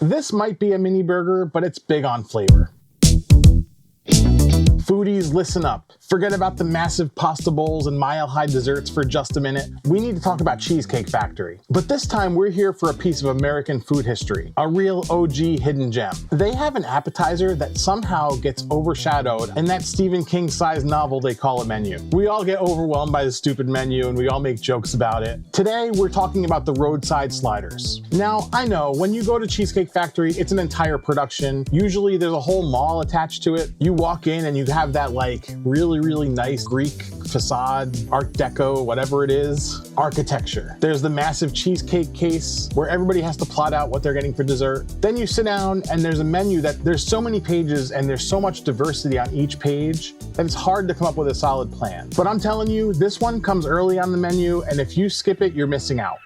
This might be a mini burger, but it's big on flavor. Foodies, listen up. Forget about the massive pasta bowls and mile-high desserts for just a minute. We need to talk about Cheesecake Factory. But this time we're here for a piece of American food history, a real OG hidden gem. They have an appetizer that somehow gets overshadowed in that Stephen King-sized novel they call a menu. We all get overwhelmed by the stupid menu and we all make jokes about it. Today we're talking about the Roadside Sliders. Now, I know when you go to Cheesecake Factory, it's an entire production. Usually there's a whole mall attached to it. You walk in and you have that like really nice Greek facade, Art Deco, whatever it is, architecture. There's the massive cheesecake case where everybody has to plot out what they're getting for dessert. Then you sit down and there's a menu that there's so many pages and there's so much diversity on each page that it's hard to come up with a solid plan. But I'm telling you, this one comes early on the menu, and if you skip it, you're missing out.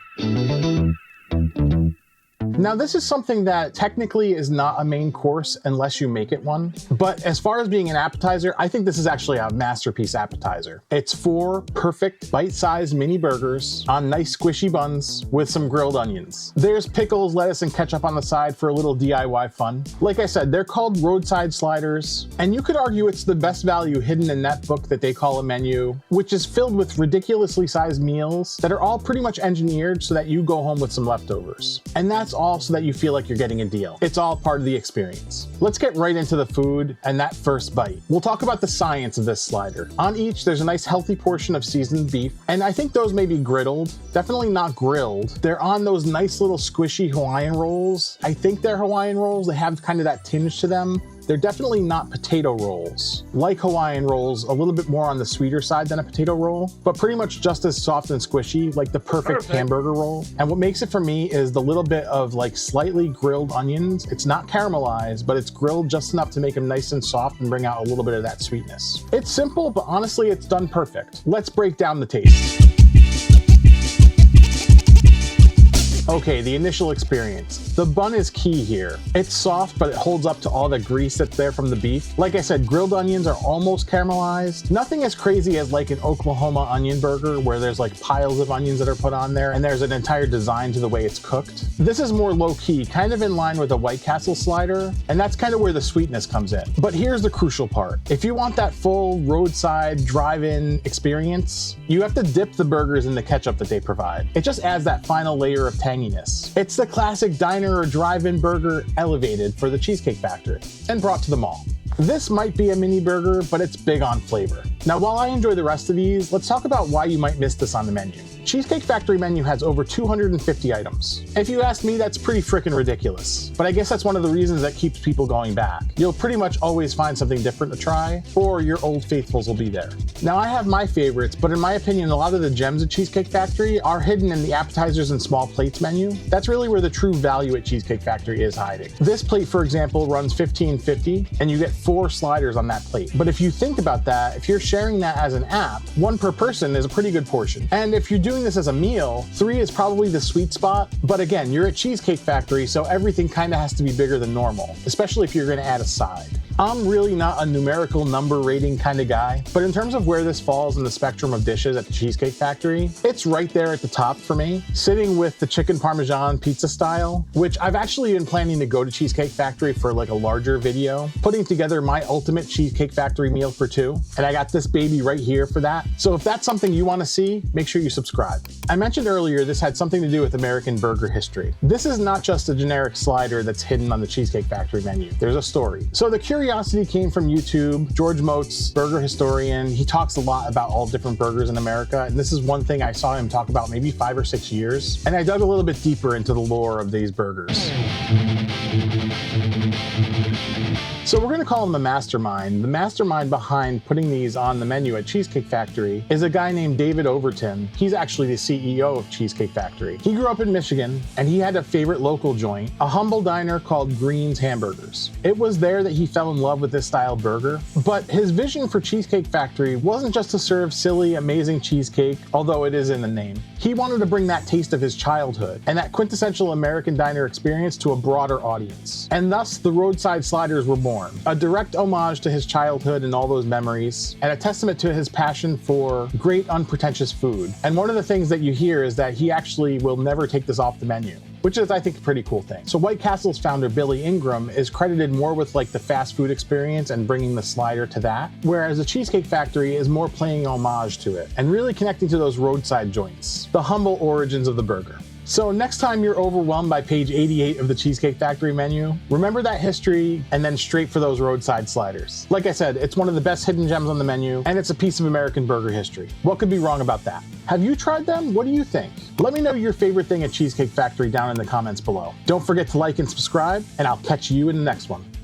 Now, this is something that technically is not a main course unless you make it one. But as far as being an appetizer, I think this is actually a masterpiece appetizer. It's 4 perfect bite-sized mini burgers on nice squishy buns with some grilled onions. There's pickles, lettuce, and ketchup on the side for a little DIY fun. Like I said, they're called Roadside Sliders, and you could argue it's the best value hidden in that book that they call a menu, which is filled with ridiculously sized meals that are all pretty much engineered so that you go home with some leftovers. And that's all so that you feel like you're getting a deal. It's all part of the experience. Let's get right into the food and that first bite. We'll talk about the science of this slider. On each, there's a nice healthy portion of seasoned beef, and I think those may be griddled, definitely not grilled. They're on those nice little squishy Hawaiian rolls. I think they're Hawaiian rolls. They have kind of that tinge to them. They're definitely not potato rolls. Like Hawaiian rolls, a little bit more on the sweeter side than a potato roll, but pretty much just as soft and squishy, like the perfect hamburger roll. And what makes it for me is the little bit of like slightly grilled onions. It's not caramelized, but it's grilled just enough to make them nice and soft and bring out a little bit of that sweetness. It's simple, but honestly, it's done perfect. Let's break down the taste. Okay, the initial experience. The bun is key here. It's soft, but it holds up to all the grease that's there from the beef. Like I said, grilled onions are almost caramelized. Nothing as crazy as like an Oklahoma onion burger where there's like piles of onions that are put on there and there's an entire design to the way it's cooked. This is more low-key, kind of in line with a White Castle slider, and that's kind of where the sweetness comes in. But here's the crucial part. If you want that full roadside drive-in experience, you have to dip the burgers in the ketchup that they provide. It just adds that final layer of tang. It's the classic diner or drive-in burger elevated for the Cheesecake Factory and brought to the mall. This might be a mini burger, but it's big on flavor. Now, while I enjoy the rest of these, let's talk about why you might miss this on the menu. Cheesecake Factory menu has over 250 items. If you ask me, that's pretty freaking ridiculous. But I guess that's one of the reasons that keeps people going back. You'll pretty much always find something different to try, or your old faithfuls will be there. Now, I have my favorites, but in my opinion, a lot of the gems at Cheesecake Factory are hidden in the appetizers and small plates menu. That's really where the true value at Cheesecake Factory is hiding. This plate, for example, runs $15.50, and you get 4 sliders on that plate. But if you think about that, if you're sharing that as an app, 1 per person is a pretty good portion. And if you're doing this as a meal, 3 is probably the sweet spot. But again, you're at Cheesecake Factory, so everything kind of has to be bigger than normal, especially if you're going to add a side. I'm really not a numerical number rating kind of guy, but in terms of where this falls in the spectrum of dishes at the Cheesecake Factory, it's right there at the top for me, sitting with the chicken parmesan pizza style, which I've actually been planning to go to Cheesecake Factory for like a larger video, putting together my ultimate Cheesecake Factory meal for 2, and I got this baby right here for that. So if that's something you want to see, make sure you subscribe. I mentioned earlier this had something to do with American burger history. This is not just a generic slider that's hidden on the Cheesecake Factory menu. There's a story. So the curiosity came from YouTube. George Moats, burger historian, he talks a lot about all different burgers in America, and this is one thing I saw him talk about maybe 5 or 6 years, and I dug a little bit deeper into the lore of these burgers. So we're going to call him the mastermind. The mastermind behind putting these on the menu at Cheesecake Factory is a guy named David Overton. He's actually the CEO of Cheesecake Factory. He grew up in Michigan, and he had a favorite local joint, a humble diner called Green's Hamburgers. It was there that he fell in love with this style burger, but his vision for Cheesecake Factory wasn't just to serve silly, amazing cheesecake, although it is in the name. He wanted to bring that taste of his childhood and that quintessential American diner experience to a broader audience. And thus, the Roadside Sliders were born. A direct homage to his childhood and all those memories, and a testament to his passion for great unpretentious food. And one of the things that you hear is that he actually will never take this off the menu. which is, I think, a pretty cool thing. So White Castle's founder, Billy Ingram, is credited more with like the fast food experience and bringing the slider to that, whereas the Cheesecake Factory is more playing homage to it and really connecting to those roadside joints, the humble origins of the burger. So next time you're overwhelmed by page 88 of the Cheesecake Factory menu, remember that history and then straight for those roadside sliders. Like I said, it's one of the best hidden gems on the menu, and it's a piece of American burger history. What could be wrong about that? Have you tried them? What do you think? Let me know your favorite thing at Cheesecake Factory down in the comments below. Don't forget to like and subscribe, and I'll catch you in the next one.